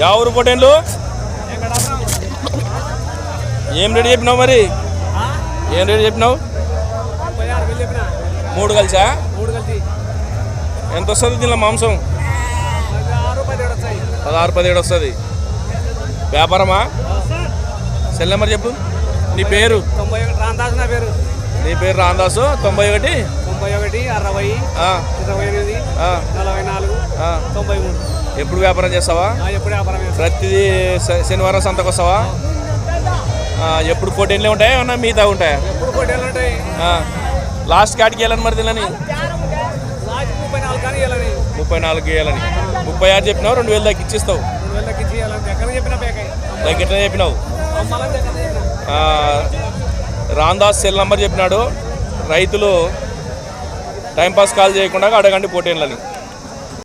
yeah ఊరు పొటేన్లు ఏం rate చెప్పినావు మరి ఏం రేటు చెప్పినావు 3 కలిసా ఎంత వస్తుంది దీనిలో మాంసం 16-17 వస్తుంది వ్యాపారమా సెల్ నెంబర్ చెప్పు నీ పేరు నీ పేరు రాందాసు 91 ఎప్పుడు వ్యాపారం చేస్తావా ప్రతిదీ శనివారం సంతకు వస్తావా ఎప్పుడు 14 ఉంటాయా ఏమన్నా మిగతా ఉంటాయా లాస్ట్ కాడికి వెళ్ళని మరి తినని 34 ఇవ్వాలని 36 చెప్పినావు 2000 దాకా ఇచ్చిస్తావు దగ్గర చెప్పినావు రాందాస్ సెల్ నంబర్ చెప్పినాడు రైతులు టైంపాస్ కాల్ చేయకుండా అడగండి పోటీలని